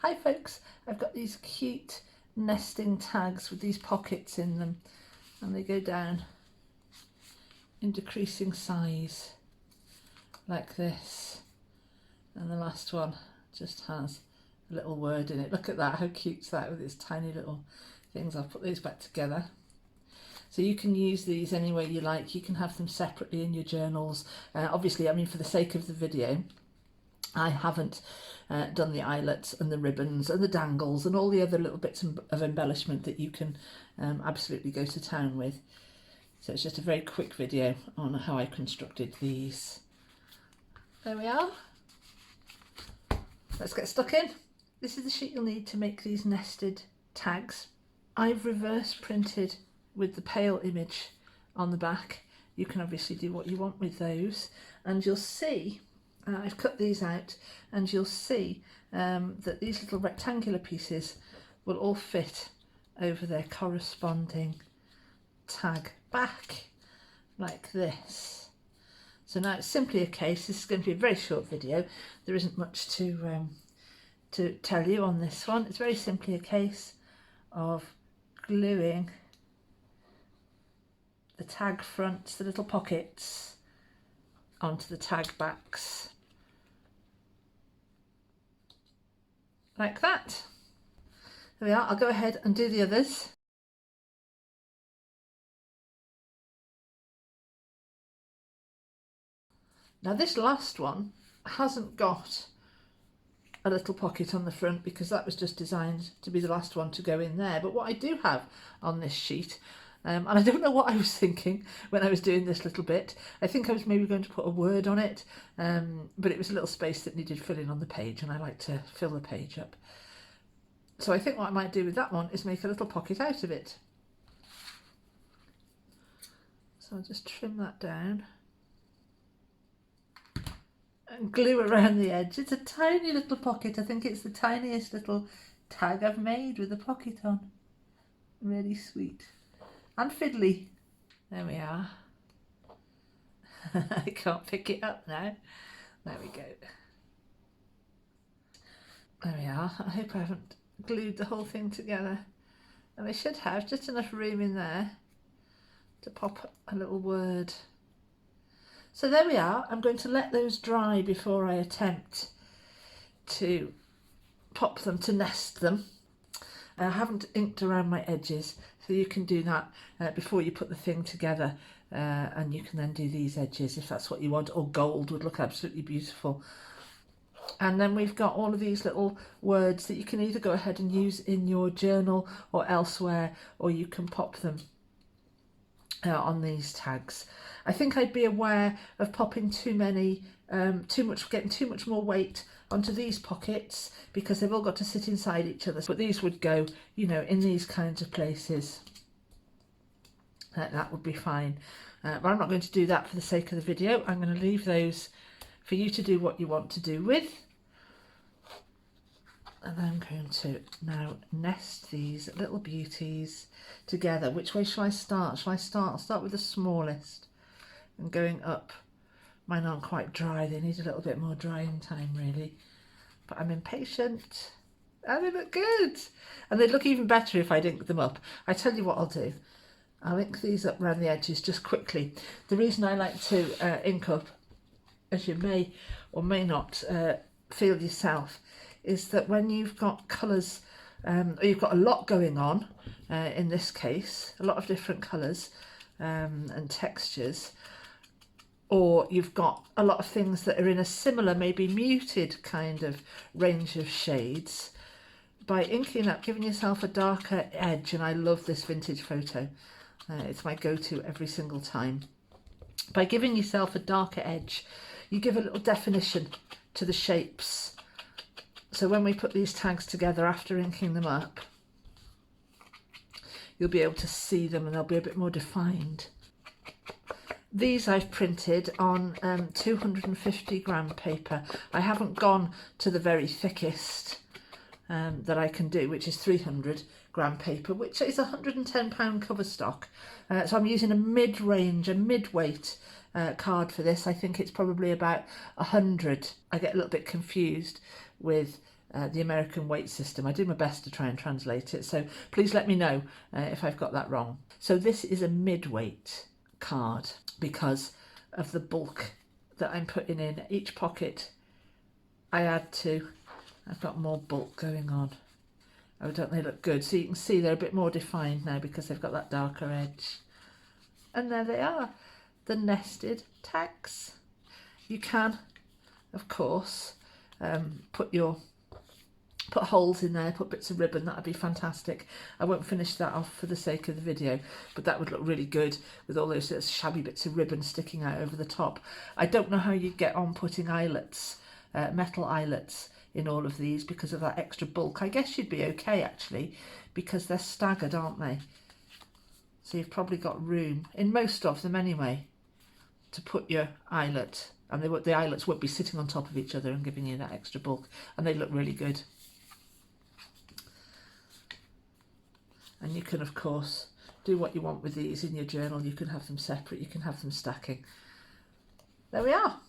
Hi folks, I've got these cute nesting tags with these pockets in them, and they go down in decreasing size like this, and the last one just has a little word in it. Look at that, how cute's that with its tiny little things. I'll put these back together. So you can use these any way you like. You can have them separately in your journals. Obviously, I mean, for the sake of the video, I haven't done the eyelets and the ribbons and the dangles and all the other little bits of embellishment that you can absolutely go to town with. So it's just a very quick video on how I constructed these. There we are. Let's get stuck in. This is the sheet you'll need to make these nested tags. I've reverse printed with the pale image on the back. You can obviously do what you want with those, and you'll see I've cut these out, and you'll see that these little rectangular pieces will all fit over their corresponding tag back like this. So now it's simply a case, this is going to be a very short video, there isn't much to tell you on this one. It's very simply a case of gluing the tag fronts, the little pockets, onto the tag backs like that. There we are. I'll go ahead and do the others. Now this last one hasn't got a little pocket on the front because that was just designed to be the last one to go in there, but what I do have on this sheet, and I don't know what I was thinking when I was doing this little bit. I think I was maybe going to put a word on it, but it was a little space that needed filling on the page, and I like to fill the page up. So I think what I might do with that one is make a little pocket out of it. So I'll just trim that down and glue around the edge. It's a tiny little pocket. I think it's the tiniest little tag I've made with a pocket on. Really sweet. And fiddly. There we are. I can't pick it up now. There we go. There we are. I hope I haven't glued the whole thing together. And I should have just enough room in there to pop a little word. So there we are. I'm going to let those dry before I attempt to pop them, to nest them. I haven't inked around my edges, so you can do that before you put the thing together, and you can then do these edges if that's what you want, or gold would look absolutely beautiful. And then we've got all of these little words that you can either go ahead and use in your journal or elsewhere, or you can pop them on these tags. I think I'd be aware of popping too many, getting too much more weight onto these pockets because they've all got to sit inside each other. But these would go, you know, in these kinds of places. That would be fine. But I'm not going to do that for the sake of the video. I'm going to leave those for you to do what you want to do with. And I'm going to now nest these little beauties together. Which way shall I start? Shall I start? I'll start with the smallest and going up. Mine aren't quite dry. They need a little bit more drying time, really. But I'm impatient. And they look good. And they'd look even better if I'd inked them up. I tell you what I'll do. I'll ink these up around the edges just quickly. The reason I like to ink up, as you may or may not feel yourself, is that when you've got colours, or you've got a lot going on, in this case, a lot of different colours and textures, or you've got a lot of things that are in a similar, maybe muted kind of range of shades, by inking up, giving yourself a darker edge, and I love this vintage photo, it's my go-to every single time. By giving yourself a darker edge, you give a little definition to the shapes. So when we put these tags together after inking them up, you'll be able to see them and they'll be a bit more defined. These I've printed on 250 gram paper. I haven't gone to the very thickest that I can do, which is 300 gram paper, which is £110 cover stock. So I'm using a mid-range, a mid-weight card for this. I think it's probably about 100. I get a little bit confused with the American weight system. I do my best to try and translate it, so please let me know if I've got that wrong. So this is a mid-weight card because of the bulk that I'm putting in. Each pocket I add to, I've got more bulk going on. Oh, don't they look good? So you can see they're a bit more defined now because they've got that darker edge. And there they are, the nested tags. You can, of course, put holes in there, put bits of ribbon. That'd be fantastic. I won't finish that off for the sake of the video, but that would look really good with all those little shabby bits of ribbon sticking out over the top. I don't know how you get on putting eyelets, metal eyelets in all of these because of that extra bulk. I guess you'd be okay actually, because they're staggered, aren't they? So you've probably got room, in most of them anyway, to put your eyelet, and the eyelets won't be sitting on top of each other and giving you that extra bulk, and they look really good. And you can, of course, do what you want with these in your journal. You can have them separate, you can have them stacking. There we are.